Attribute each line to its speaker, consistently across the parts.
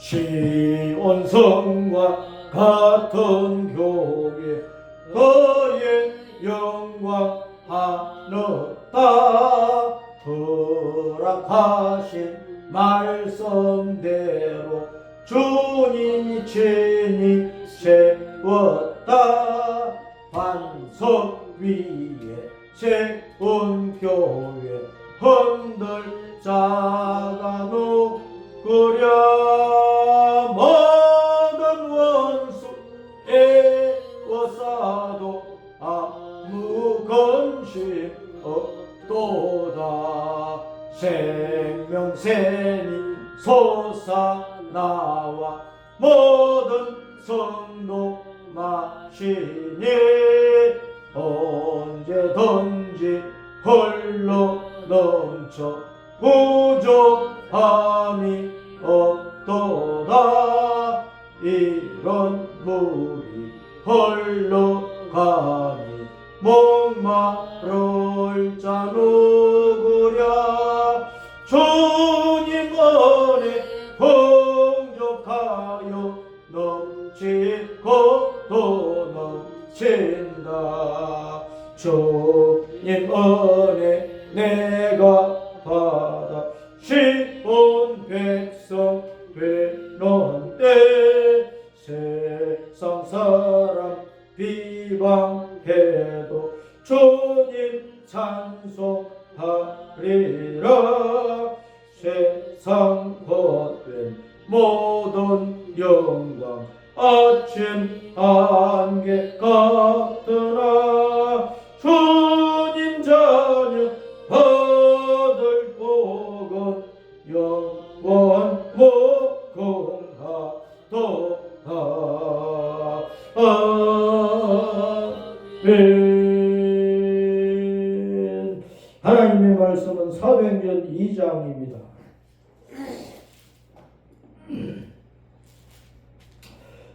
Speaker 1: 시온성과 같은 교회 그의 영광 하늘다. 허락하신 말씀대로 주님이 친히 세웠다. 반석 위에 세운 교회 흔들 자가 누구랴. 모든 원수 애워싸도 아무 근심 없도다. 생명샘이 솟아나와 모든 성도 마시니 언제든지 흘러 넘쳐 부족함이 없도다. 이런 물이 흘러가니 목마를 자 누구랴. 주님 은혜 풍족하여 넘치고 또 넘친다. 주님 은혜 내가 받아 시온 백성 되는데 세상 사람 비방해도 주님 찬송하리라. 세상 헛된 모든 영광 아침 안개 같으나 주님 자녀 받을 복은 영원 무궁하도다. 아멘. 하나님의 말씀은 사도행전 2장입니다.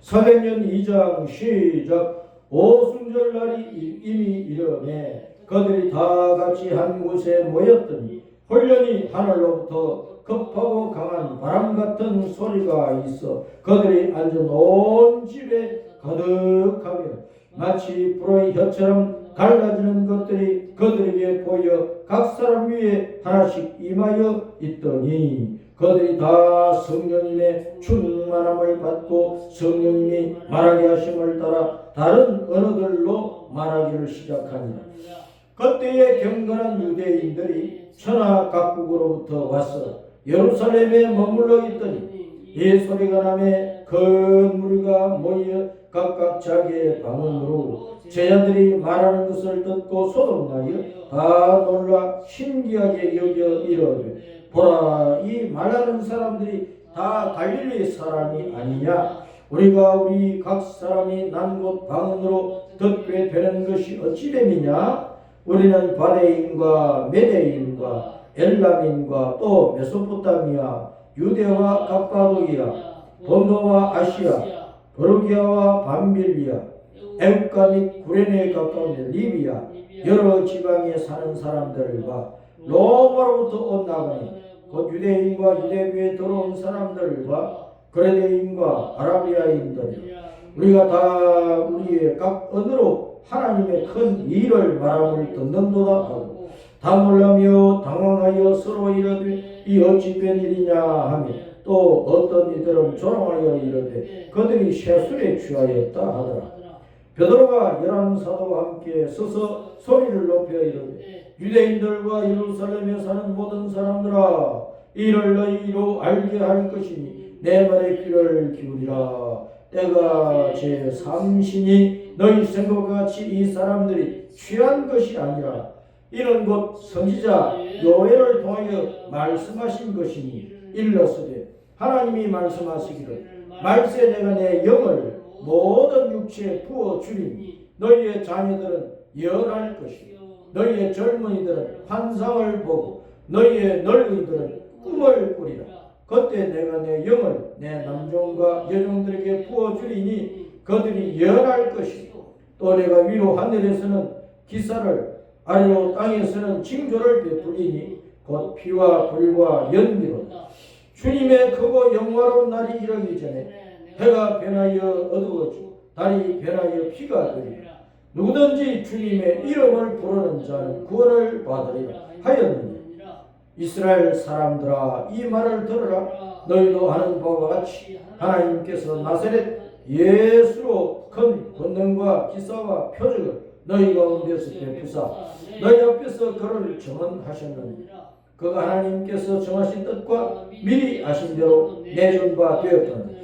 Speaker 1: 사도행전 2장 시작. 오순절 날이 이미 이르매 그들이 다 같이 한 곳에 모였더니 홀련히 하늘로부터 급하고 강한 바람 같은 소리가 있어 그들이 앉은 온 집에 가득하며 마치 불의 혀처럼 갈라지는 것들이 그들에게 보여 각 사람 위에 하나씩 임하여 있더니 그들이 다 성령님의 충만함을 받고 성령님이 말하게 하심을 따라 다른 언어들로 말하기를 시작하니라. 그때에 경건한 유대인들이 천하 각국으로부터 와서 예루살렘에 머물러 있더니 이 소리가 나매 큰 무리가 모여 각각 자기의 방언으로 제자들이 말하는 것을 듣고 소동나여 다 놀라 신기하게 여겨 이르되 보라, 이 말하는 사람들이 다 갈릴리 사람이 아니냐? 우리가 우리 각 사람이 난 곳 방언으로 듣게 되는 것이 어찌 됨이냐? 우리는 바레인과 메데인과 엘람인과 또 메소포타미아, 유대와 갑바도기아, 본도와 아시아, 버르기아와 밤빌리아, 애국가 및 구레네에 가까운 리비아, 여러 지방에 사는 사람들과 로마로부터 온 나그네, 곧 유대인과 유대교에 들어온 사람들과 그레네인과 아라비아인들, 우리가 다 우리의 각 언어로 하나님의 큰 일을 말함을 듣는도다 하고 다 놀라며 당황하여 서로 이르되 이 어찌 된 일이냐 하며 또 어떤 이들은 조롱하여 이르되 그들이 세술에 취하였다 하더라. 베드로가 11사도와 함께 서서 소리를 높여 이르되 유대인들과 예루살렘에 사는 모든 사람들아, 이를 너희로 알게 할 것이니 내 말에 귀를 기울이라. 때가 제3신이 너희 생각과 같이 이 사람들이 취한 것이 아니라 이는 곧 선지자 요엘을 통하여 말씀하신 것이니 일러스되 하나님이 말씀하시기를 말세 내가 내 영을 모든 육체에 부어주리니 너희의 자녀들은 예언할 것이요 너희의 젊은이들은 환상을 보고 너희의 늙은이들은 꿈을 꾸리라. 그때 내가 내 영을 내 남종과 여종들에게 부어주리니 그들이 예언할 것이고 또 내가 위로 하늘에서는 기사를 아래로 땅에서는 징조를 베풀리니 곧 피와 불과 연기로 주님의 크고 영화로운 날이 이르기 전에 해가 변하여 어두워지고 달이 변하여 피가 되리라. 누구든지 주님의 이름을 부르는 자는 구원을 받으리라 하였느니 이스라엘 사람들아 이 말을 들으라. 너희도 아는 바와 같이 하나님께서 나사렛 예수로 큰 권능과 기사와 표적을 너희 가운데서 베푸사 너희 앞에서 그를 정언하셨느니 그가 하나님께서 정하신 뜻과 미리 아신 대로 내준 바 되었더니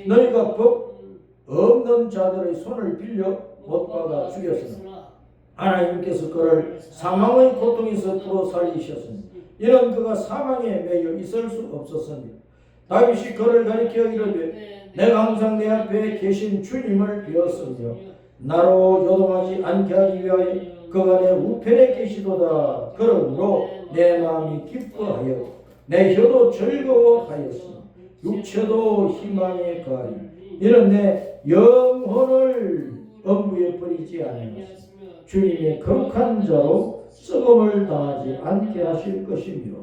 Speaker 1: 너희가 법 없는 자들의 손을 빌려 못 박아 죽였으나 하나님께서 그를 사망의 고통에서 풀어 살리셨으니 이는 그가 사망에 매여 있을 수 없었습니다. 다윗이 그를 가리켜 이르되 내가 항상 내 앞에 계신 주님을 비었으며 나로 요동하지 않게 하기 위하여 그가 내 우편에 계시도다. 그러므로 내 마음이 기뻐하여 내 혀도 즐거워하였으니 육체도 희망에 거하리. 이는 내 영혼을 엄부에 버리지 아니하시고 주님의 거룩한 자로 썩음을 당하지 않게 하실 것이며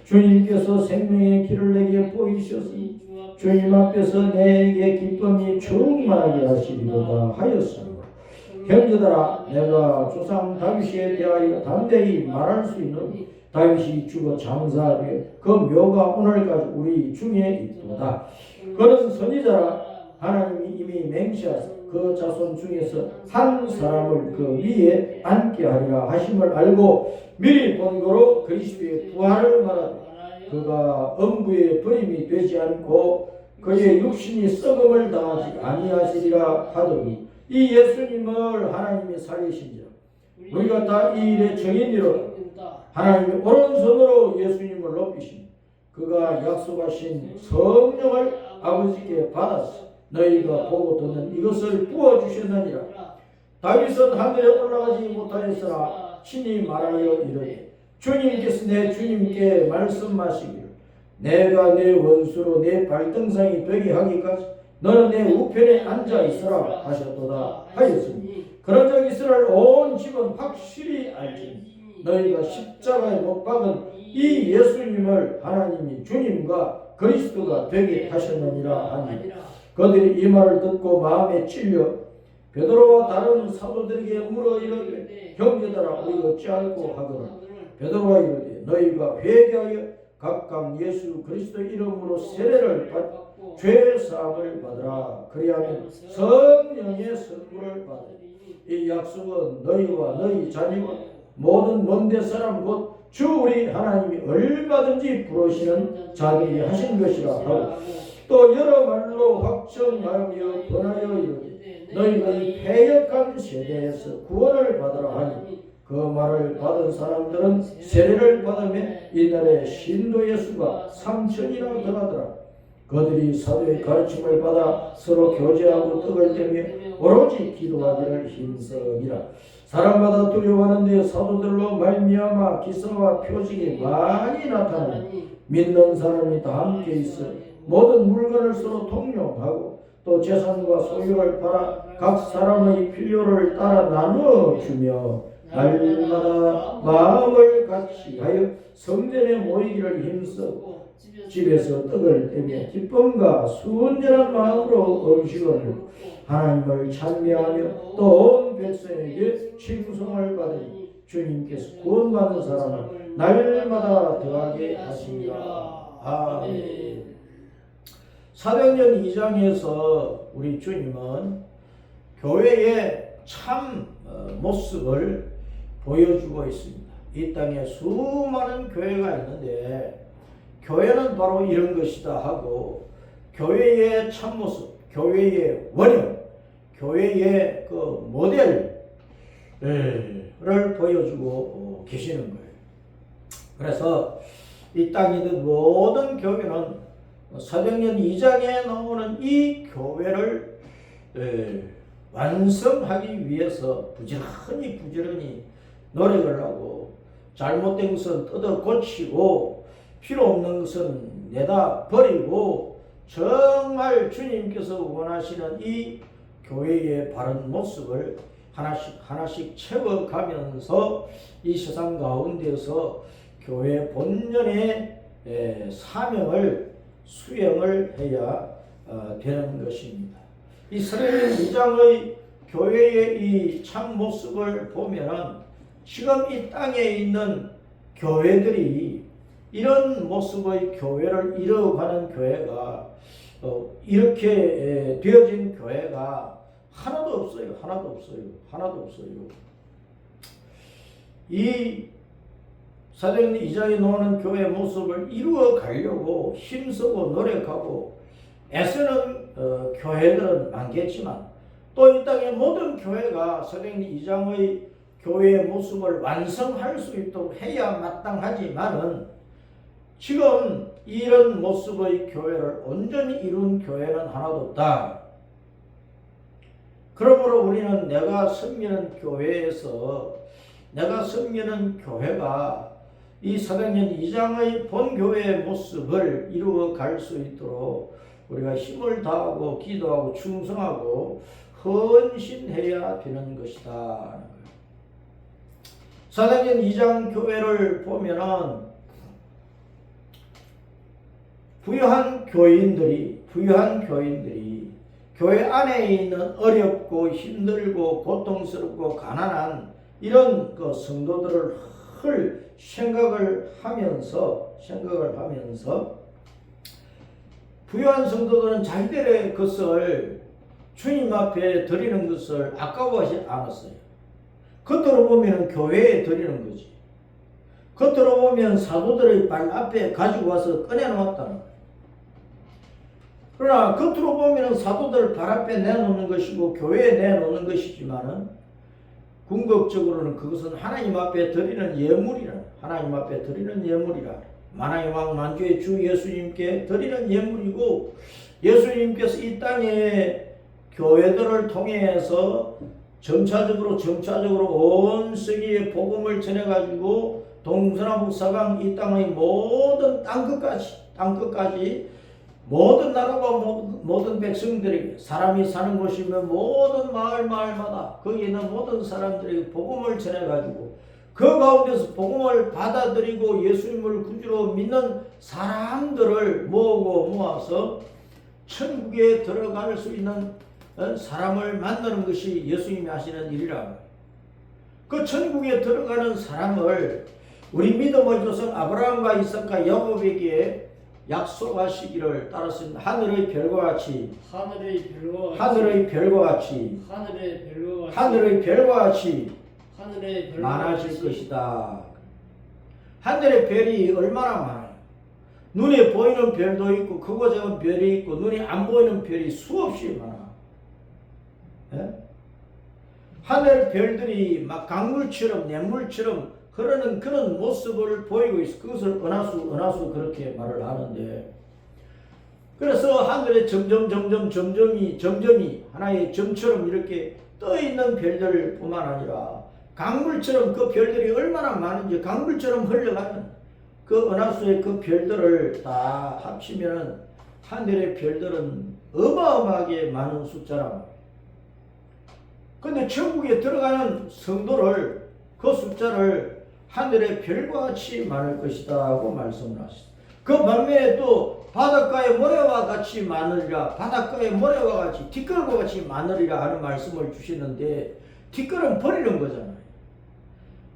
Speaker 1: 주님께서 생명의 길을 내게 보이셨으니 주님 앞에서 내게 기쁨이 충만하게 하시리로다 하였으므로 형제들아 내가 조상 다윗에 대하여 담대히 말할 수 있는 다윗이 죽어 장사하되 그 묘가 오늘까지 우리 중에 있도다. 그는 선지자라 하나님이 이미 맹세하사 그 자손 중에서 한 사람을 그 위에 앉게 하리라 하심을 알고 미리 본 거로 그리스도의 부활을 말하되 그가 엄부에 버림이 되지 않고 그의 육신이 썩음을 당하지 아니하시리라 하더니 이 예수님을 하나님이 살리신지라 우리가 다 이 일의 증인이로다. 하나님이 오른손으로 예수님을 높이신 그가 약속하신 성령을 아버지께 받았어 너희가 보고 듣는 이것을 부어주셨느니라. 다윗은 하늘에 올라가지 못하였으나 친히 말하여 이르되 주님께서 내 주님께 말씀하시기를 내가 내 원수로 내 발등상이 되게 하기까지 너는 내 우편에 앉아 있으라 하셨도다 하였으니 그런즉 이스라엘 온 집은 확실히 알지니 너희가 십자가에 못 박은 이 예수님을 하나님이 주님과 그리스도가 되게 하셨느니라 하니 그들이 이 말을 듣고 마음에 찔려 베드로와 다른 사도들에게 물어 이르되 형제들아 우리 어찌할꼬 하거늘 베드로가 이르되 너희가 회개하여 각각 예수 그리스도 이름으로 세례를 받고 죄 사함을 받으라. 그리하면 성령의 선물을 받으리. 이 약속은 너희와 너희 자녀와 모든 먼데 사람 곧 주 우리 하나님이 얼마든지 부르시는 자들이 하신 것이라 하고 또 여러 말로 확정하여 번하여 이르되 너희가 이 패역한 세대에서 구원을 받으라 하니 그 말을 받은 사람들은 세례를 받으며 이날에 신도의 수가 3,000이나 더하더라. 그들이 사도의 가르침을 받아 서로 교제하고 떡을 떼며 오로지 기도하기를 힘쓰니라. 사람마다 두려워하는데 사도들로 말미암아 기사와 표징이 많이 나타나니 믿는 사람이 다 함께 있어 모든 물건을 서로 통용하고 또 재산과 소유를 팔아 각 사람의 필요를 따라 나누어 주며 날마다 마음을 같이 하여 성전에 모이기를 힘쓰고 집에서 떡을 떼며 기쁨과 순전한 마음으로 음식을 하나님을 찬미하며 또 온 백성에게 칭송을 받으니 주님께서 구원받는 사람을 날마다 더하게 하시니라. 아멘. 사도행전 2장에서 우리 주님은 교회의 참 모습을 보여주고 있습니다. 이 땅에 수많은 교회가 있는데 교회는 바로 이런 것이다 하고 교회의 참모습, 교회의 원형, 교회의 그 모델을 보여주고 계시는 거예요. 그래서 이 땅에 있는 모든 교회는 사도행전 2장에 나오는 이 교회를 완성하기 위해서 부지런히 노력을 하고 잘못된 것은 뜯어 고치고 필요 없는 것은 내다 버리고 정말 주님께서 원하시는 이 교회의 바른 모습을 하나씩 채워가면서 이 세상 가운데서 교회 본연의 사명을 수행을 해야 되는 것입니다. 이 사도행전 2장의 교회의 이 참 모습을 보면은 지금 이 땅에 있는 교회들이 이런 모습의 교회를 이루어가는 교회가 이렇게 되어진 교회가 하나도 없어요. 하나도 없어요. 하나도 없어요. 이 사도행전 2장에 나오는 교회 모습을 이루어 가려고 힘쓰고 노력하고 애쓰는 교회들은 많겠지만 또 이 땅의 모든 교회가 사도행전 2장의 교회의 모습을 완성할 수 있도록 해야 마땅하지만은 지금 이런 모습의 교회를 온전히 이룬 교회는 하나도 없다. 그러므로 우리는 내가 섬기는 교회에서 내가 섬기는 교회가 이 사도행전 2장의 본교회의 모습을 이루어 갈 수 있도록 우리가 힘을 다하고 기도하고 충성하고 헌신해야 되는 것이다. 사도행전 2장 교회를 보면은 부유한 교인들이 교회 안에 있는 어렵고 힘들고 고통스럽고 가난한 이런 그 성도들을 생각을 하면서 부유한 성도들은 자기들의 것을 주님 앞에 드리는 것을 아까워하지 않았어요. 겉으로 보면 교회에 드리는 거지. 겉으로 보면 사도들의 발 앞에 가지고 와서 꺼내놓았다는 거예요. 그러나 겉으로 보면 사도들 발 앞에 내놓는 것이고 교회에 내놓는 것이지만은 궁극적으로는 그것은 하나님 앞에 드리는 예물이라. 하나님 앞에 드리는 예물이라. 만왕의 왕 만주의 주 예수님께 드리는 예물이고 예수님께서 이 땅에 교회들을 통해서 점차적으로 온 세계에 복음을 전해가지고 동서남북 서방 이 땅의 모든 땅끝까지 모든 나라와 모든 백성들에게 사람이 사는 곳이면 모든 마을마다 거기에 있는 모든 사람들에게 복음을 전해가지고 그 가운데서 복음을 받아들이고 예수님을 구주로 믿는 사람들을 모아서 천국에 들어갈 수 있는 사람을 만나는 것이 예수님이 하시는 일이라. 그 천국에 들어가는 사람을 우리 믿음의 조상 아브라함과 이삭과 야곱에게 약속하시기를 따랐습니다. 하늘의 별과 같이 많아질 것이다. 하늘의 별이 얼마나 많아요. 눈에 보이는 별도 있고 크고 작은 별이 있고 눈에 안 보이는 별이 수없이 많아. 예? 하늘 별들이 막 강물처럼 냇물처럼 흐르는 그런 모습을 보이고 있어. 그것을 은하수 그렇게 말을 하는데, 그래서 하늘에 점점이 하나의 점처럼 이렇게 떠 있는 별들 뿐만 아니라 강물처럼 그 별들이 얼마나 많은지, 강물처럼 흘러가는 그 은하수의 그 별들을 다 합치면 하늘의 별들은 어마어마하게 많은 숫자라. 근데 천국에 들어가는 성도를, 그 숫자를 하늘의 별과 같이 많을 것이다 하고 말씀을 하셨습니다. 그 반면에 또 바닷가의 모래와 같이 많으리라, 바닷가의 모래와 같이 티끌과 같이 많으리라 하는 말씀을 주시는데, 티끌은 버리는 거잖아요.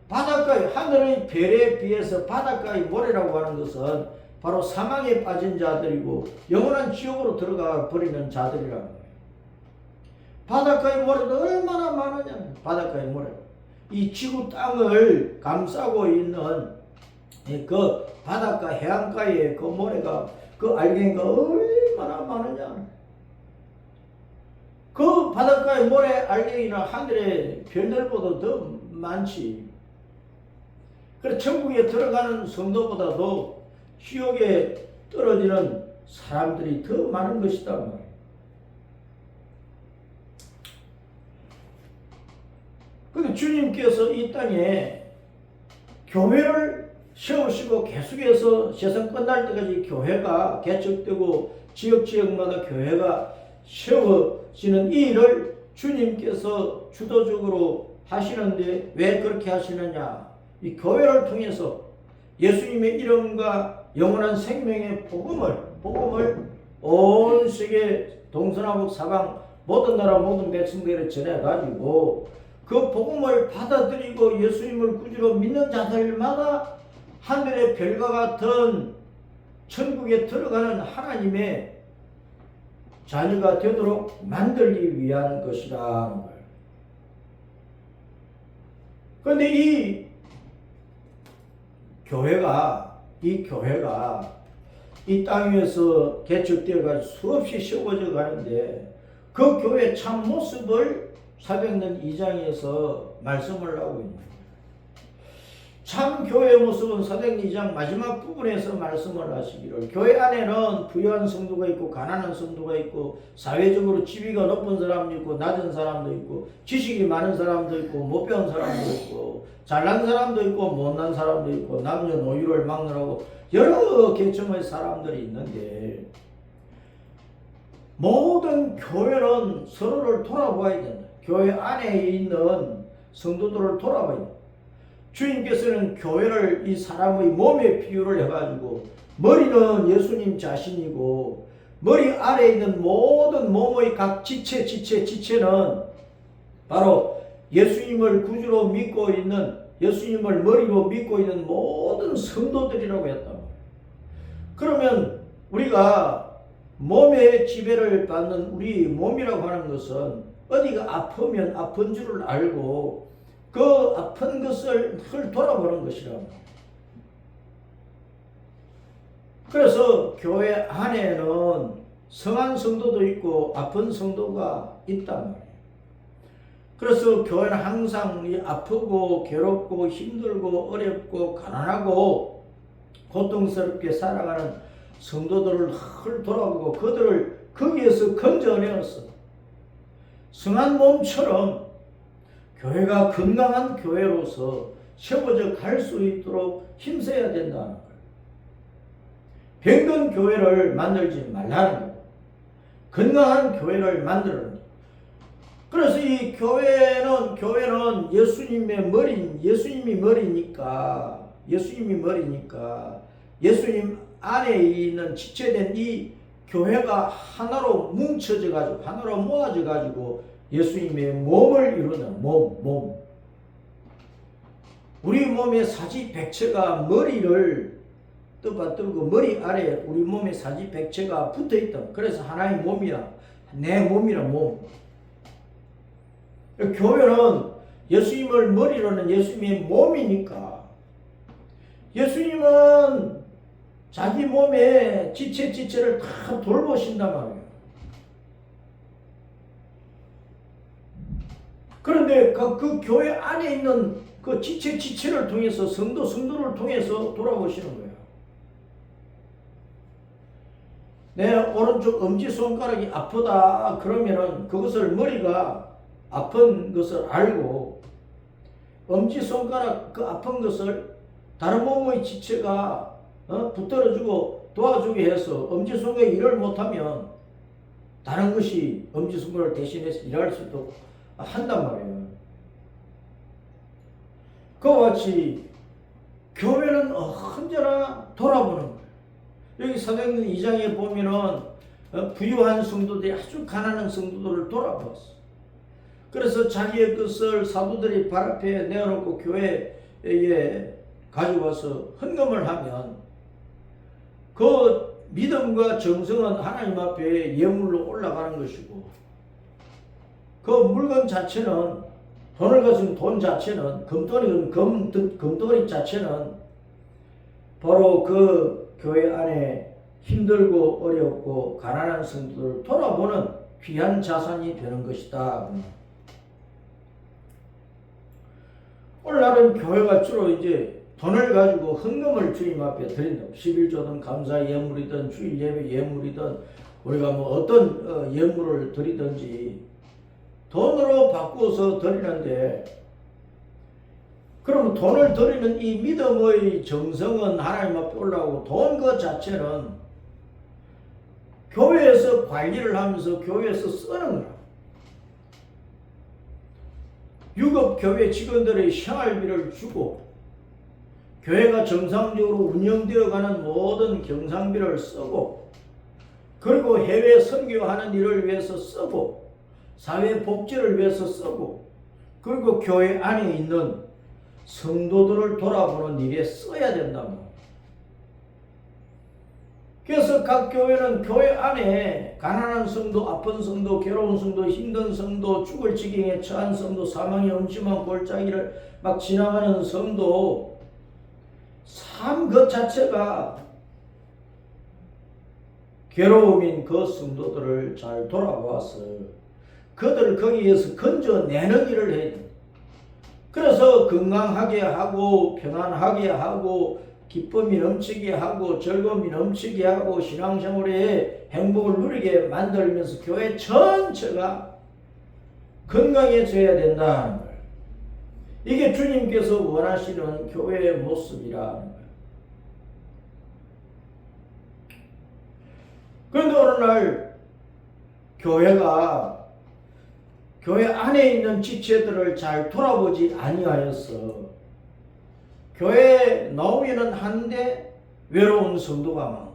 Speaker 1: 바닷가의 하늘의 별에 비해서 바닷가의 모래라고 하는 것은 바로 사망에 빠진 자들이고 영원한 지옥으로 들어가 버리는 자들이라는 거예요. 바닷가의 모래도 얼마나 많으냐. 바닷가의 모래, 이 지구 땅을 감싸고 있는 그 바닷가 해안가에 그 모래가, 그 알갱이가 얼마나 많으냐. 그 바닷가의 모래 알갱이는 하늘의 별들보다 더 많지. 그래서 천국에 들어가는 성도보다도 지옥에 떨어지는 사람들이 더 많은 것이다 말이에요. 근데 주님께서 이 땅에 교회를 세우시고 계속해서 세상 끝날 때까지 교회가 개척되고 지역마다 교회가 세워지는 이 일을 주님께서 주도적으로 하시는데, 왜 그렇게 하시느냐? 이 교회를 통해서 예수님의 이름과 영원한 생명의 복음을 복음을 온 세계 동서남북 사방 모든 나라 모든 백성들에 전해가지고 그 복음을 받아들이고 예수님을 구주로 믿는 자들마다 하늘의 별과 같은 천국에 들어가는 하나님의 자녀가 되도록 만들기 위한 것이라는 거예요. 그런데 이 교회가 이 땅 위에서 개척되어가지고 수없이 세워져 가는데 그 교회의 참 모습을 사도행전 2장에서 말씀을 하고 있는 거예요. 참 교회의 모습은 사도행전 2장 마지막 부분에서 말씀을 하시기를 교회 안에는 부유한 성도가 있고 가난한 성도가 있고 사회적으로 지위가 높은 사람도 있고 낮은 사람도 있고 지식이 많은 사람도 있고 못 배운 사람도 있고 잘난 사람도 있고 못난 사람도 있고 남녀노유를 막론하고 여러 계층의 사람들이 있는데 모든 교회는 서로를 돌아봐야 된다. 교회 안에 있는 성도들을 돌아봐야 된다. 주님께서는 교회를 이 사람의 몸에 비유를 해가지고 머리는 예수님 자신이고 머리 아래에 있는 모든 몸의 각 지체는 바로 예수님을 구주로 믿고 있는 예수님을 머리로 믿고 있는 모든 성도들이라고 했단 말이에요. 그러면 우리가 몸의 지배를 받는 우리 몸이라고 하는 것은 어디가 아프면 아픈 줄을 알고 그 아픈 것을 늘 돌아보는 것이라고. 그래서 교회 안에는 성한 성도도 있고 아픈 성도가 있단 말이에요. 그래서 교회는 항상 아프고 괴롭고 힘들고 어렵고 가난하고 고통스럽게 살아가는 성도들을 늘 돌아보고 그들을 거기에서 건져내었어. 성한 몸처럼 교회가 건강한 교회로서 세워져 갈 수 있도록 힘써야 된다는 거예요. 병든 교회를 만들지 말라는 거예요. 건강한 교회를 만들어야 돼요. 그래서 이 교회는 예수님의 예수님이 머리니까 예수님 안에 있는 지체된 이 교회가 하나로 뭉쳐져 가지고 하나로 모아져 가지고 예수님의 몸을 이루는 몸. 우리 몸의 사지백체가 머리를 떠받들고 머리 아래에 우리 몸의 사지백체가 붙어있다. 그래서 하나의 몸이야. 내 몸이라 몸. 교회는 예수님을 머리로는 예수님의 몸이니까 예수님은 자기 몸의 지체를 다 돌보신단 말이에요. 그런데 그 교회 안에 있는 그 지체를 통해서 성도를 통해서 돌아보시는 거예요. 내 오른쪽 엄지손가락이 아프다 그러면은 그것을 머리가 아픈 것을 알고 엄지손가락 그 아픈 것을 다른 몸의 지체가 붙들어주고 도와주게 해서 엄지손가락이 일을 못하면 다른 것이 엄지손가락을 대신해서 일할 수도 한단 말이에요. 그와 같이 교회는 언제나 돌아보는 거예요. 여기 사도행전 2장에 보면은 부유한 성도들이 아주 가난한 성도들을 돌아봤어. 그래서 자기의 것을 사도들이 발 앞에 내어놓고 교회에 가져와서 헌금을 하면 그 믿음과 정성은 하나님 앞에 예물로 올라가는 것이고 그 물건 자체는 돈을 가진 돈 자체는 금덩어리 자체는 바로 그 교회 안에 힘들고 어렵고 가난한 성도들을 돌아보는 귀한 자산이 되는 것이다. 오늘날은 교회가 주로 이제 돈을 가지고 헌금을 주님 앞에 드린다. 11조든 감사 예물이든 주일 예배 예물이든 우리가 뭐 어떤 예물을 드리든지 돈으로 바꾸어서 드리는데 그러면 돈을 드리는 이 믿음의 정성은 하나님 앞에 올라오고 돈 그 자체는 교회에서 관리를 하면서 교회에서 쓰는 거야. 유급교회 직원들의 생활비를 주고 교회가 정상적으로 운영되어가는 모든 경상비를 쓰고 그리고 해외 선교하는 일을 위해서 쓰고 사회 복지를 위해서 쓰고 그리고 교회 안에 있는 성도들을 돌아보는 일에 써야 된다고. 그래서 각 교회는 교회 안에 가난한 성도, 아픈 성도, 괴로운 성도, 힘든 성도, 죽을 지경에 처한 성도, 사망의 음침한 골짜기를 막 지나가는 성도, 삶 그 자체가 괴로움인 그 성도들을 잘 돌아보아서 그들을 거기에서 건져내는 일을 해야 된다. 그래서 건강하게 하고 평안하게 하고 기쁨이 넘치게 하고 즐거움이 넘치게 하고 신앙생활에 행복을 누리게 만들면서 교회 전체가 건강해져야 된다는 거예요. 이게 주님께서 원하시는 교회의 모습이라는 거예요. 그런데 오늘날 교회가 교회 안에 있는 지체들을 잘 돌아보지 아니하여서 교회에 나오기는 하는데 외로운 성도가 많고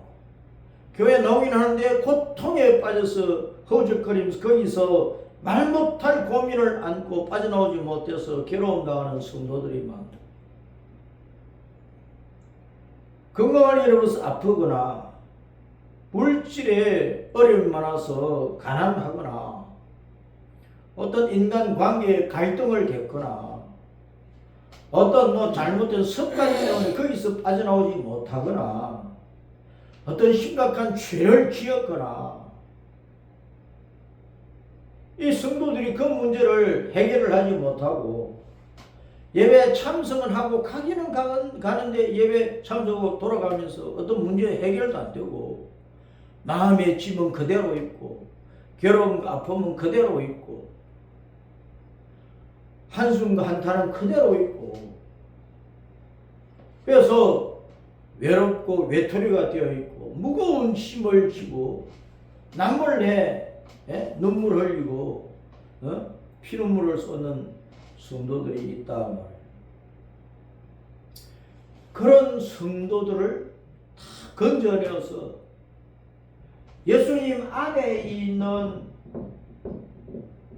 Speaker 1: 교회에 나오기는 하는데 고통에 빠져서 허우적거리면서 거기서 말 못할 고민을 안고 빠져나오지 못해서 괴로움 당하는 성도들이 많다. 건강을 잃어버려서 아프거나 물질에 어려움이 많아서 가난하거나 어떤 인간관계에 갈등을 겪거나 어떤 잘못된 습관 때문에 거기서 빠져나오지 못하거나 어떤 심각한 죄를 지었거나 이 성도들이 그 문제를 해결을 하지 못하고 예배 참석은 하고 가기는 가는데 예배 참석하고 돌아가면서 어떤 문제 해결도 안 되고 마음의 짐은 그대로 있고 괴로움과 아픔은 그대로 있고 한숨과 한탄은 그대로 있고 그래서 외롭고 외톨이가 되어 있고 무거운 짐을 지고 남몰래 눈물 흘리고 피눈물을 쏟는 성도들이 있다 말이에요. 그런 성도들을 다 건져내어서 예수님 안에 있는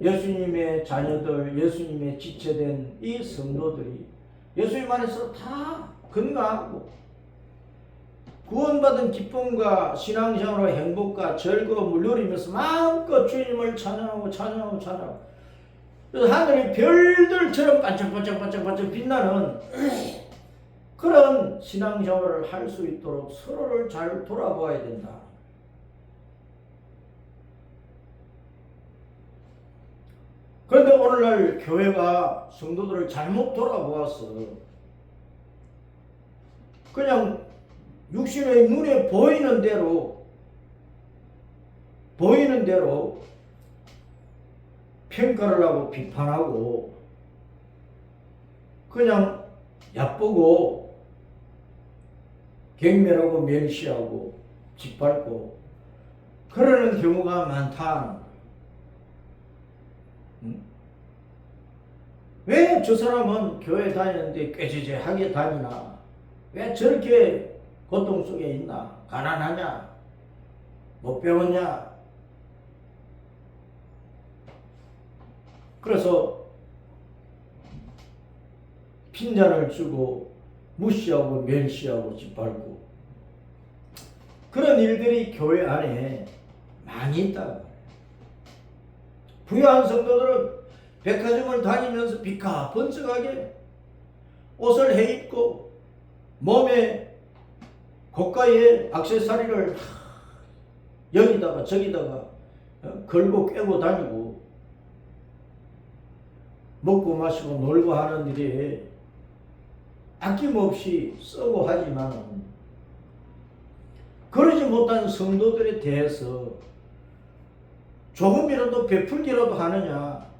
Speaker 1: 예수님의 자녀들, 예수님의 지체된 이 성도들이 예수님 안에서 다 건강하고 구원받은 기쁨과 신앙생활로 행복과 즐거움을 누리면서 마음껏 주님을 찬양하고 그래서 하늘이 별들처럼 반짝반짝 빛나는 그런 신앙생활을 할 수 있도록 서로를 잘 돌아봐야 된다. 그런데 오늘날 교회가 성도들을 잘못 돌아보아서 그냥 육신의 눈에 보이는 대로 평가를 하고 비판하고 그냥 얕보고 경멸하고 멸시하고 짓밟고 그러는 경우가 많다. 왜 저 사람은 교회 다니는데 꾀지지하게 다니나? 왜 저렇게 고통 속에 있나? 가난하냐? 못 배웠냐? 그래서 핀잔을 주고 무시하고 멸시하고 짓밟고 그런 일들이 교회 안에 많이 있다. 부유한 성도들은 백화점을 다니면서 비카번쩍하게 옷을 해입고 몸에 고가의 액세서리를 여기다가 저기다가 걸고 꿰고 다니고 먹고 마시고 놀고 하는 일에 아낌없이 쓰고 하지만 그러지 못한 성도들에 대해서 조금이라도 베풀기라도 하느냐,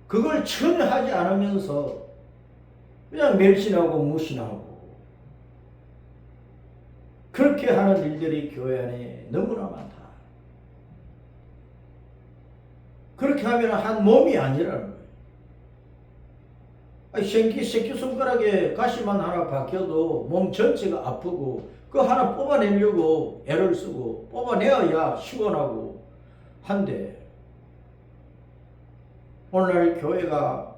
Speaker 1: 그걸 전혀 하지 않으면서 그냥 멸신하고 무신하고 그렇게 하는 일들이 교회 안에 너무나 많다. 그렇게 하면 한 몸이 아니라는 거예요. 새끼손가락에 가시만 하나 박혀도 몸 전체가 아프고 그 하나 뽑아내려고 애를 쓰고 뽑아내어야 시원하고 한데, 오늘날 교회가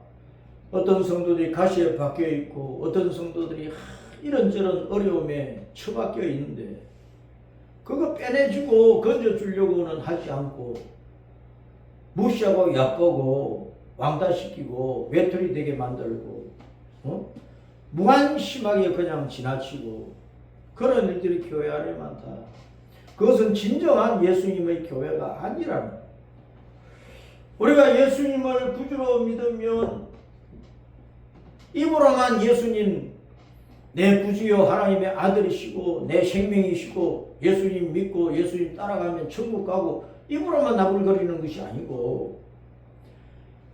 Speaker 1: 어떤 성도들이 가시에 박혀 있고 어떤 성도들이 이런저런 어려움에 처박혀 있는데 그거 빼내주고 건져주려고는 하지 않고 무시하고 얕보고 왕따시키고 외톨이 되게 만들고 무관심하게 그냥 지나치고 그런 일들이 교회 안에 많다. 그것은 진정한 예수님의 교회가 아니라는 거예요. 우리가 예수님을 구주로 믿으면 입으로만 예수님 내 구주여 하나님의 아들이시고 내 생명이시고 예수님 믿고 예수님 따라가면 천국 가고 입으로만 나불거리는 것이 아니고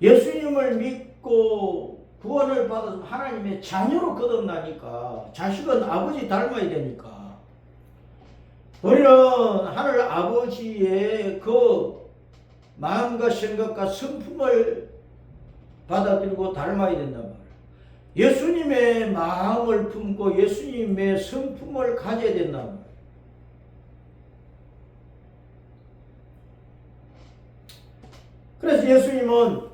Speaker 1: 예수님을 믿고 구원을 받아서 하나님의 자녀로 거듭나니까 자식은 아버지 닮아야 되니까 우리는 하늘 아버지의 그 마음과 생각과 성품을 받아들이고 닮아야 된단 말이에요. 예수님의 마음을 품고 예수님의 성품을 가져야 된단 말이에요. 그래서 예수님은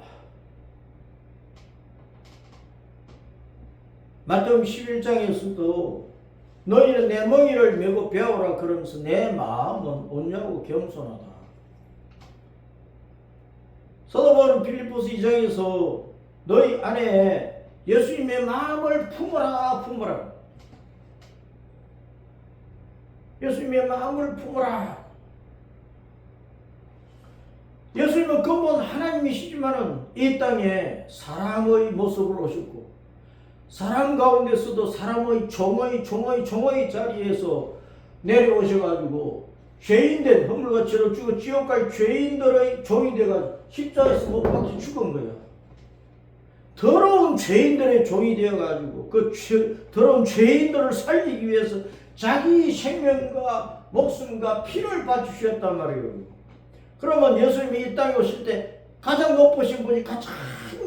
Speaker 1: 마태복음 11장에서도 너희는 내 멍에를 메고 배우라 그러면서 내 마음은 온유하고 겸손하다. 사도 바울은 빌립보서 2장에서 너희 안에 예수님의 마음을 품어라 품어라. 예수님의 마음을 품어라. 예수님은 근본 하나님이시지만은 이 땅에 사람의 모습으로 오셨고 사람 가운데서도 사람의 종의 자리에서 내려오셔가지고 죄인된 허물같이로 죽어 지옥 갈 죄인들의 종이 돼가지고 십자가에서 못 박혀 죽은 거야. 더러운 죄인들의 종이 되어가지고 그 더러운 죄인들을 살리기 위해서 자기 생명과 목숨과 피를 바치셨단 말이에요. 그러면 예수님이 이 땅에 오실 때 가장 높으신 분이 가장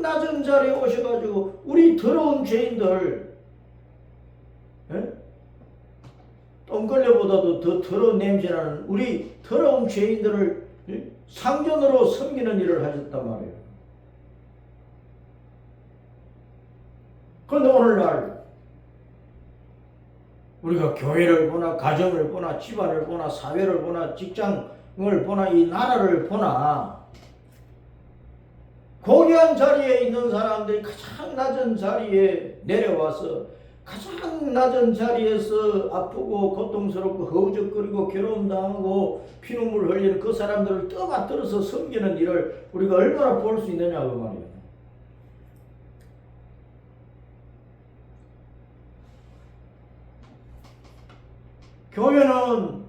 Speaker 1: 낮은 자리에 오셔가지고 우리 더러운 죄인들, 똥걸레보다도 더 더러운 냄새나는 우리 더러운 죄인들을 상전으로 섬기는 일을 하셨단 말이에요. 그런데 오늘날 우리가 교회를 보나 가정을 보나 집안을 보나 사회를 보나 직장을 보나 이 나라를 보나 고귀한 자리에 있는 사람들이 가장 낮은 자리에 내려와서 가장 낮은 자리에서 아프고 고통스럽고 허우적거리고 괴로움당하고 피눈물 흘리는 그 사람들을 떠받들어서 섬기는 일을 우리가 얼마나 볼 수 있느냐고 말이에요. 교회는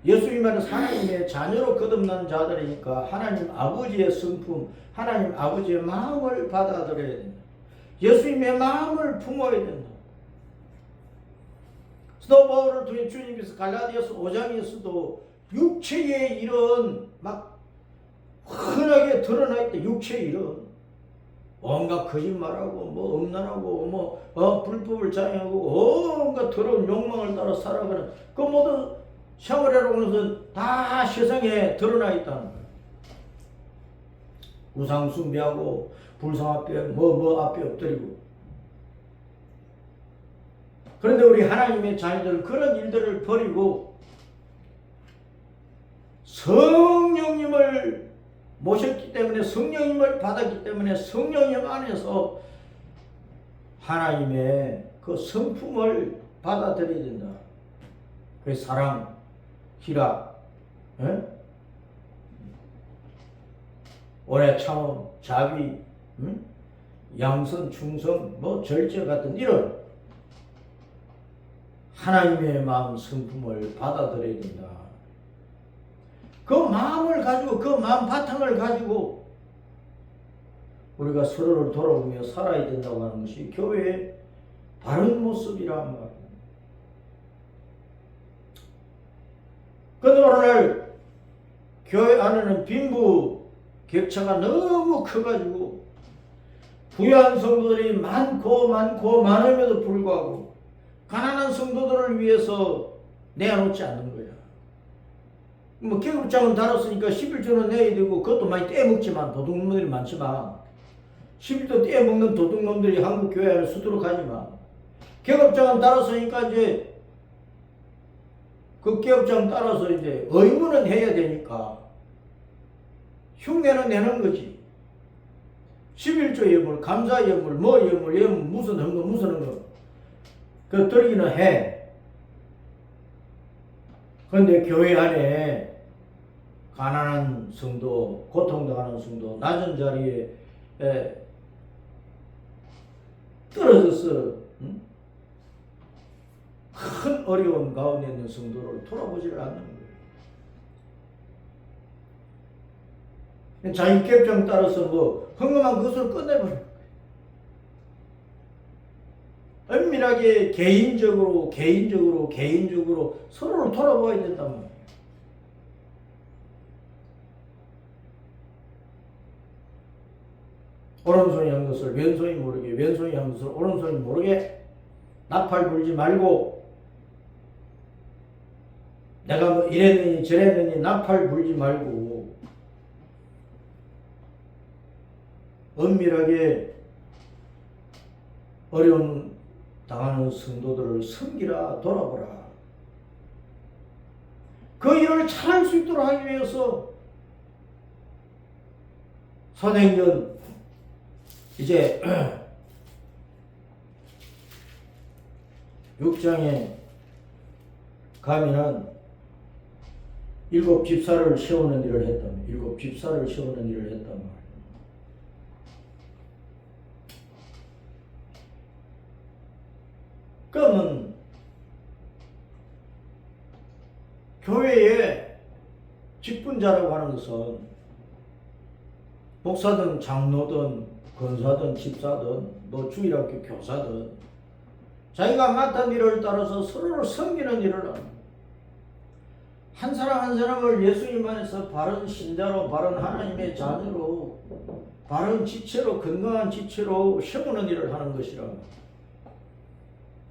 Speaker 1: 예수님 안에 하나님의 자녀로 거듭난 자들이니까 하나님 아버지의 성품, 하나님 아버지의 마음을 받아들여야 된다. 예수님의 마음을 품어야 된다. 사도 바울을 통해 주님께서 갈라디아서 5장에서도 육체의 일은 막 흔하게 드러나 있다. 육체의 일은 온갖 거짓말하고 뭐 음란하고 불법을 자행하고 온갖 더러운 욕망을 따라 살아가는 그 모든 생활하라고 하는 것은 다 세상에 드러나 있다는 거예요. 우상 숭배하고 불상 앞에 앞에 엎드리고. 그런데 우리 하나님의 자녀들은 그런 일들을 버리고 성령님을 모셨기 때문에 성령님을 받았기 때문에 성령님 안에서 하나님의 그 성품을 받아들여야 된다. 그 사랑, 희락, 오래 참음, 자비, 양선, 충성, 절제 같은 이런 하나님의 마음 성품을 받아들여야 된다. 그 마음을 가지고 그 마음 바탕을 가지고 우리가 서로를 돌아보며 살아야 된다고 하는 것이 교회의 바른 모습이란 말이에요. 그런데 오늘날 교회 안에는 빈부 격차가 너무 커가지고 부유한 성도들이 많음에도 불구하고 가난한 성도들을 위해서 내어놓지 않는 거야. 뭐 계급장은 달았으니까 11조는 내야 되고 그것도 많이 떼먹지만 도둑놈들이 많지만 11조 떼먹는 도둑놈들이 한국 교회 안에 수두룩하지만 계급장은 달았으니까 이제 그 계급장 따라서 이제 의무는 해야 되니까 흉내는 내는 거지. 11조 예물, 감사 예물, 뭐 예물, 무슨 헌거 그 드리기는 해. 그런데 교회 안에 가난한 성도, 고통당하는 성도, 낮은 자리에 떨어져서 큰 어려운 가운데 있는 성도를 돌아보지를 않는 거예요. 자기 객정 따라서 뭐 흥엄한 것을 끝내버려. 엄밀하게 개인적으로 서로를 돌아봐야 된단 말이에요. 오른손이 한 것을 왼손이 모르게, 왼손이 한 것을 오른손이 모르게 나팔 불지 말고, 내가 뭐 이랬느니 저랬느니 나팔 불지 말고 엄밀하게 어려운 당하는 성도들을 섬기라, 돌아보라. 그 일을 잘할 수 있도록 하기 위해서 사도행전 이제 6장에 가면은 7 집사를 세우는 일을 했단 말이에요. 7 집사를 세우는 일을 했단 말이에요. 그러면 교회의 직분자라고 하는 것은 목사든 장로든 권사든 집사든 뭐 주일학교 교사든 자기가 맡은 일을 따라서 서로를 섬기는 일을 합니다. 한 사람 한 사람을 예수님 안에서 바른 신자로, 바른 하나님의 자녀로, 바른 지체로, 건강한 지체로 세우는 일을 하는 것이라.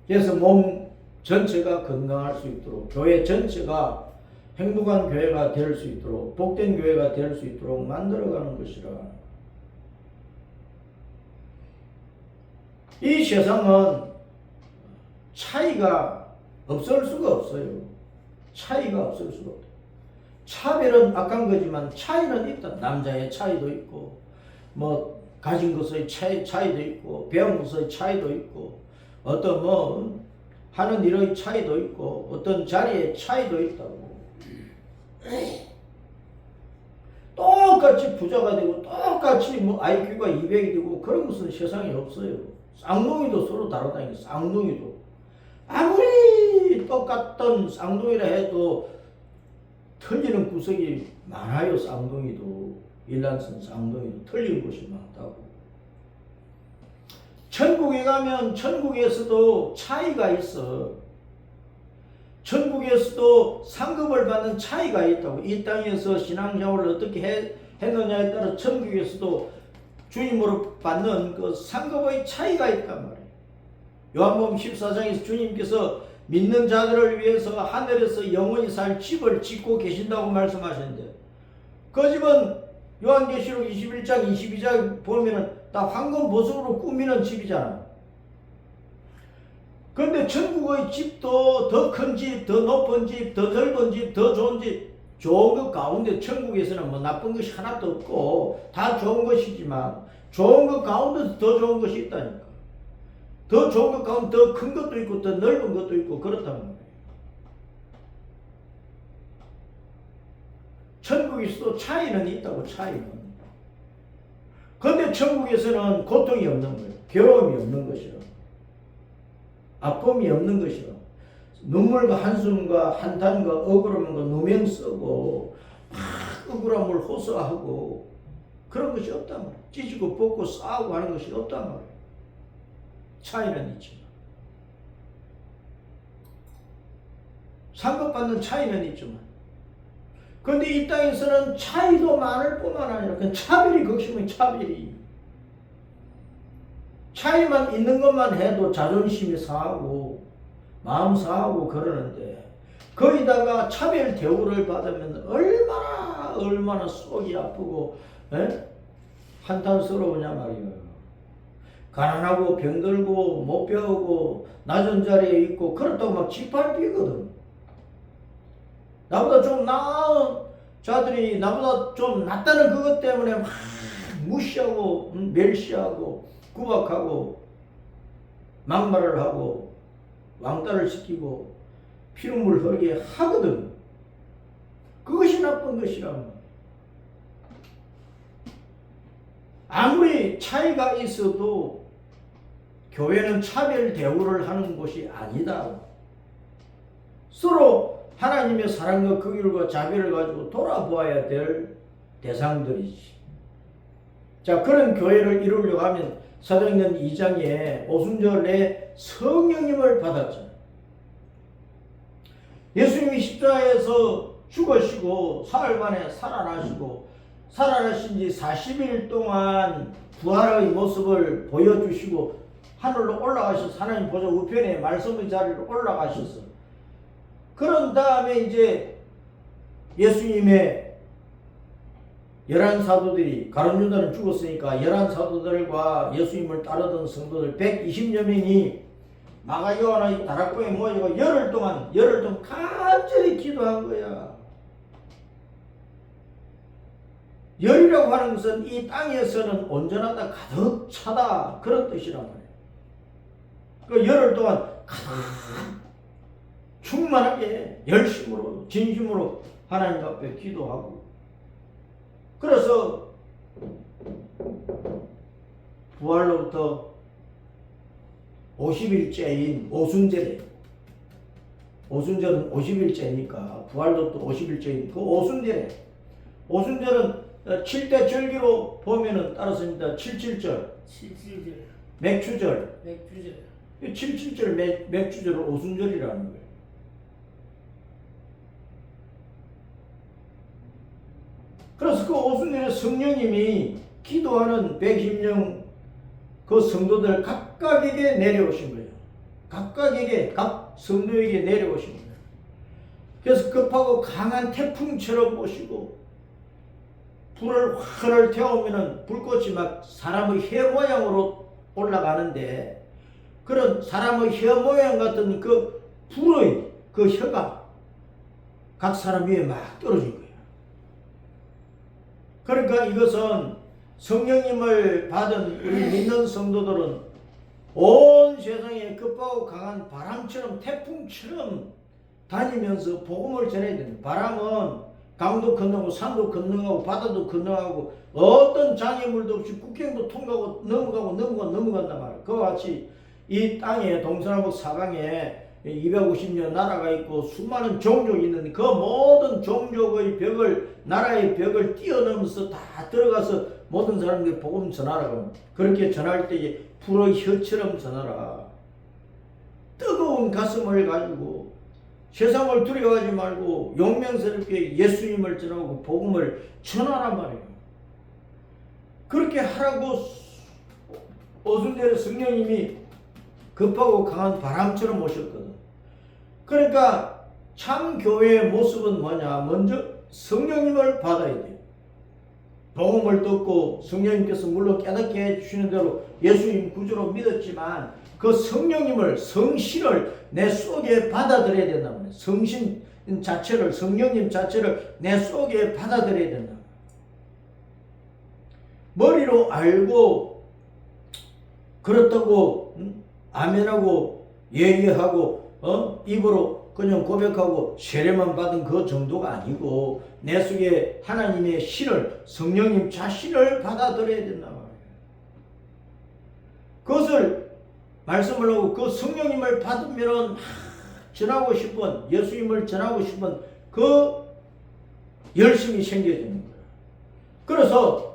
Speaker 1: 그래서 몸 전체가 건강할 수 있도록, 교회 전체가 행복한 교회가 될 수 있도록, 복된 교회가 될 수 있도록 만들어가는 것이라. 이 세상은 차이가 없을 수가 없어요. 차이가 없을 수가 없다. 차별은 악한 거지만 차이는 있다. 남자의 차이도 있고, 뭐 가진 것의 차이도 있고, 배운 것의 차이도 있고, 어떤 뭐 하는 일의 차이도 있고, 어떤 자리의 차이도 있다고. 똑같이 부자가 되고 똑같이 뭐 IQ가 200이 되고 그런 것은 세상에 없어요. 쌍둥이도 서로 다르다니까. 쌍둥이도 아무리 똑같던 쌍둥이라 해도 틀리는 구석이 많아요. 쌍둥이도, 일란성 쌍둥이도 틀리는 것이 많다고. 천국에 가면 천국에서도 차이가 있어. 천국에서도 상급을 받는 차이가 있다고. 이 땅에서 신앙생활을 어떻게 했느냐에 따라 천국에서도 주님으로 받는 그 상급의 차이가 있단 말이에요. 요한복음 14장에서 주님께서 믿는 자들을 위해서 하늘에서 영원히 살 집을 짓고 계신다고 말씀하셨는데, 그 집은 요한계시록 21장 22장 보면은 다 황금 보석으로 꾸미는 집이잖아. 그런데 천국의 집도 더 큰 집, 더 높은 집, 더 넓은 집, 더 좋은 집, 좋은 것 가운데 천국에서는 뭐 나쁜 것이 하나도 없고 다 좋은 것이지만 좋은 것 가운데서 더 좋은 것이 있다니까. 더 좋은 것 가운데 더 큰 것도 있고 더 넓은 것도 있고 그렇단 말이에요. 천국에서도 차이는 있다고. 차이는. 그런데 천국에서는 고통이 없는 거예요. 괴로움이 없는 것이라. 아픔이 없는 것이라. 눈물과 한숨과 한탄과 억울함과 누명 쓰고 막 억울함을 호소하고 그런 것이 없단 말이에요. 찢고 뽑고 싸우고 하는 것이 없단 말이에요. 차이는 있지만, 상급받는 차이는 있지만, 그런데 이 땅에서는 차이도 많을 뿐만 아니라 그냥 차별이 극심한 차별이. 차이만 있는 것만 해도 자존심이 상하고 마음 상하고 그러는데 거기다가 차별 대우를 받으면 얼마나 속이 아프고 한탄스러우냐 말이에요. 가난하고 병들고 못 배우고 낮은 자리에 있고 그렇다고 막 짓밟히거든. 나보다 좀 나은 자들이 나보다 좀 낫다는 그것 때문에 막 무시하고 멸시하고 구박하고 막말을 하고 왕따를 시키고 피눈물 흘리게 하거든. 그것이 나쁜 것이라면 아무리 차이가 있어도 교회는 차별 대우를 하는 곳이 아니다. 서로 하나님의 사랑과 긍휼과 자비를 가지고 돌아보아야 될 대상들이지. 자, 그런 교회를 이루려고 하면 사도행전 2장에 오순절에 성령님을 받았잖아요. 예수님이 십자가에서 죽으시고 사흘 만에 살아나신 지 40일 동안 부활의 모습을 보여주시고 하늘로 올라가셔서 하나님 보좌 우편에 말씀의 자리로 올라가셨어. 그런 다음에 이제 예수님의 11사도들이 가룟 유다는 죽었으니까 11사도들과 예수님을 따르던 성도들 120여 명이 마가 요한의 다락방에 모여서 열흘 동안 간절히 기도한 거야. 열이라고 하는 것은 이 땅에서는 온전하다, 가득 차다 그런 뜻이란 말이에요. 그 열흘 동안 가득 충만하게 열심으로 진심으로 하나님 앞에 기도하고 그래서 부활로부터 50일째인 오순절에 오순절은 50일째니까 부활로부터 50일째인 그 오순절은 7대 절기로 보면은 따라서입니다. 77절 맥주절 77절 맥주절을 오순절이라는 거예요. 그래서 그 오순절에 성령님이 기도하는 120명 그 성도들 각각에게 내려오신 거예요. 각각에게 각 성도에게 내려오신 거예요. 그래서 급하고 강한 태풍처럼 오시고 불을 활을 태우면은 불꽃이 막 사람의 혀 모양으로 올라가는데 그런 사람의 혀 모양 같은 그 불의 그 혀가 각 사람 위에 막 떨어진 거예요. 그러니까 이것은 성령님을 받은 우리 믿는 성도들은 온 세상에 급하고 강한 바람처럼 태풍처럼 다니면서 복음을 전해야 됩니다. 바람은 강도 건너고 산도 건너가고 바다도 건너가고 어떤 장애물도 없이 국경도 통과하고 넘어간단 말이에요. 그와 같이 이 땅에 동서남북 사방에 250여 나라가 있고 수많은 종족이 있는데 그 모든 종족의 벽을 나라의 벽을 뛰어넘어서 다 들어가서 모든 사람들이 복음 전하라고. 그렇게 전할 때에 불의 혀처럼 전하라. 뜨거운 가슴을 가지고 세상을 두려워하지 말고 용맹스럽게 예수님을 전하고 복음을 전하란 말이에요. 그렇게 하라고 오순절에 성령님이 급하고 강한 바람처럼 오셨거든. 그러니까 참 교회의 모습은 뭐냐? 먼저 성령님을 받아야 돼. 복음을 듣고 성령님께서 물론 깨닫게 해주시는 대로 예수님 구주로 믿었지만 그 성령님을 성신을 내 속에 받아들여야 된단 말이에요. 성신 자체를 성령님 자체를 내 속에 받아들여야 된다. 머리로 알고 그렇다고 아멘하고 예예하고 입으로 그냥 고백하고 세례만 받은 그 정도가 아니고 내 속에 하나님의 신을 성령님 자신을 받아들여야 된단 말이에요. 그것을 말씀을 하고 그 성령님을 받으면 전하고 싶은 예수님을 전하고 싶은 그 열심이 생겨지는 거예요. 그래서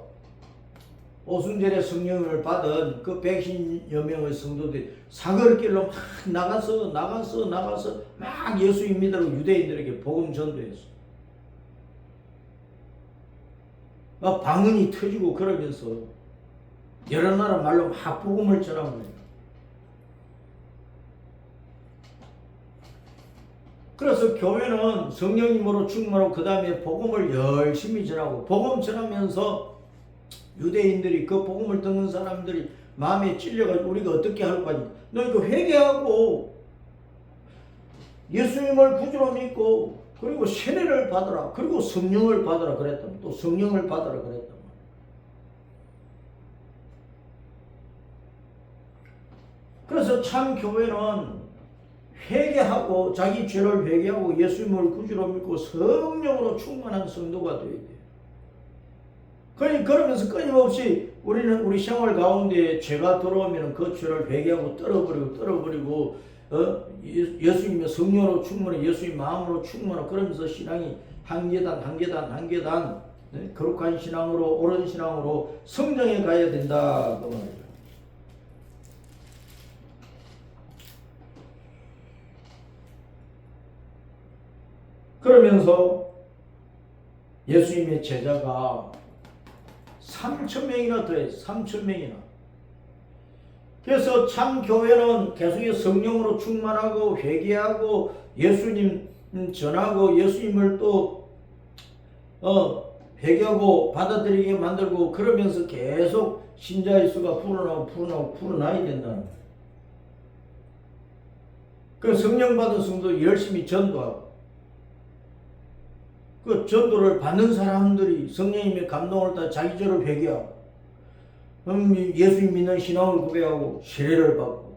Speaker 1: 오순절에 성령을 받은 그 110여 명의 성도들이 사거리길로 막 나가서 막 예수님 믿으라고 유대인들에게 복음 전도했어. 막 방언이 터지고 그러면서 여러 나라 말로 막 복음을 전합니다. 그래서 교회는 성령님으로 충만하고 그 다음에 복음을 열심히 전하고, 복음 전하면서 유대인들이, 그 복음을 듣는 사람들이 마음에 찔려가지고 우리가 어떻게 할 거니? 너 이거 회개하고 예수님을 구주로 믿고 그리고 세례를 받으라, 그리고 성령을 받으라 그랬단, 또 성령을 받으라 그랬단. 그래서 참 교회는 회개하고, 자기 죄를 회개하고 예수님을 구주로 믿고 성령으로 충만한 성도가 되어야 돼요. 그러면서 끊임없이 우리는 우리 생활 가운데 죄가 들어오면 그 죄를 회개하고 떨어버리고 예수님의 성령으로 충만해, 예수님 마음으로 충만하고, 그러면서 신앙이 한 계단 거룩한 신앙으로, 옳은 신앙으로 성장해 가야 된다 그 말이에요. 그러면서 예수님의 제자가 3,000명이나 더했어요. 3,000명이나. 그래서 참 교회는 계속 성령으로 충만하고 회개하고 예수님 전하고 예수님을 또 회개하고 받아들이게 만들고, 그러면서 계속 신자의 수가 불어나야 된다는 거예요. 그 성령 받은 성도 열심히 전도하고, 그 전도를 받는 사람들이 성령님의 감동을 따라 자기 죄를 회개하고, 예수님 믿는 신앙을 고백하고 세례를 받고,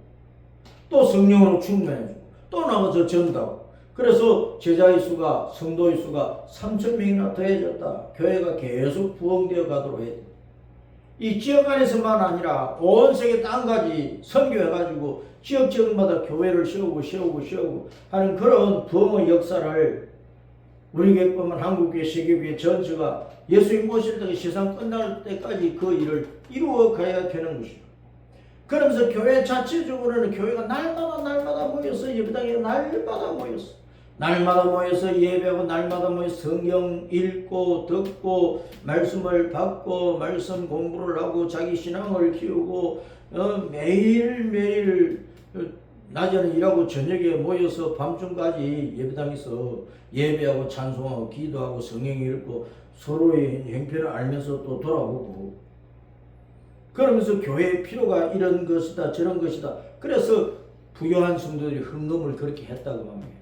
Speaker 1: 또 성령으로 충만해지고, 또 나가서 전도하고, 그래서 제자의 수가, 성도의 수가 3,000명이나 더해졌다. 교회가 계속 부흥되어 가도록 해야 돼. 이 지역 안에서만 아니라 온 세계 땅까지 선교해가지고 지역마다 교회를 세우고 하는 그런 부흥의 역사를 우리 교회뿐만 한국교회, 세계교회 전체가 예수님 오실 때 세상 끝날 때까지 그 일을 이루어 가야 되는 것이죠. 그러면서 교회 자체적으로는 교회가 날마다 모여서, 예배당에 날마다 모여서 예배하고, 날마다 모여서 성경 읽고 듣고 말씀을 받고 말씀 공부를 하고 자기 신앙을 키우고, 매일매일 낮에는 일하고 저녁에 모여서 밤중까지 예배당에서 예배하고 찬송하고 기도하고 성경 읽고 서로의 형편을 알면서 또 돌아보고, 그러면서 교회의 필요가 이런 것이다 저런 것이다. 그래서 부유한 성도들이 헌금을 그렇게 했다고 합니다.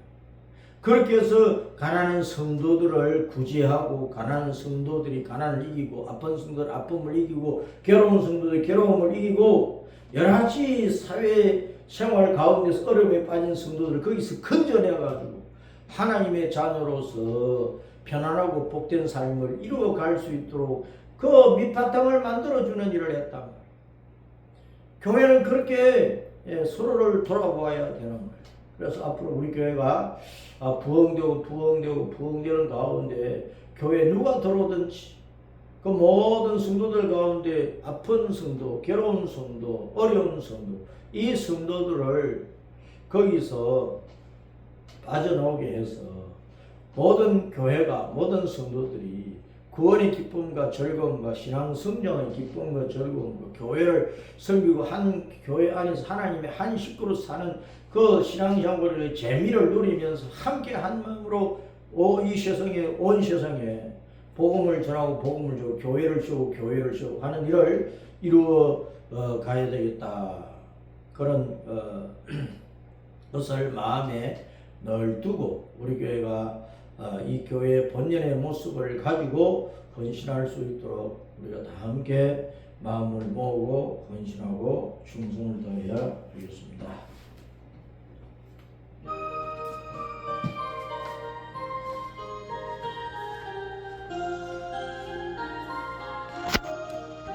Speaker 1: 그렇게 해서 가난한 성도들을 구제하고, 가난한 성도들이 가난을 이기고, 아픈 성도들 아픔을 이기고, 괴로운 성도들이 괴로움을 이기고, 여러 가지 사회 생활 가운데서 어려움에 빠진 성도들을 거기서 건져내가지고 하나님의 자녀로서 편안하고 복된 삶을 이루어갈 수 있도록 그 밑바탕을 만들어주는 일을 했단 말이에요. 교회는 그렇게 서로를 돌아보아야 되는 거예요. 그래서 앞으로 우리 교회가 부흥되는 가운데 교회에 누가 들어오든지 그 모든 성도들 가운데 아픈 성도, 괴로운 성도, 어려운 성도, 이 성도들을 거기서 빠져나오게 해서 모든 교회가, 모든 성도들이 구원의 기쁨과 즐거움과 신앙 성장의 기쁨과 즐거움과 교회를 섬기고 한 교회 안에서 하나님의 한 식구로 사는 그 신앙생활의 재미를 누리면서 함께 한 마음으로 이 세상에, 온 세상에 복음을 전하고 복음을 주고 교회를 세우고 하는 일을 이루어 가야 되겠다. 그런 것을 마음에 늘 두고 우리 교회가 이 교회의 본연의 모습을 가지고 헌신할 수 있도록 우리가 다 함께 마음을 모으고 헌신하고 충성을 다해야 되겠습니다.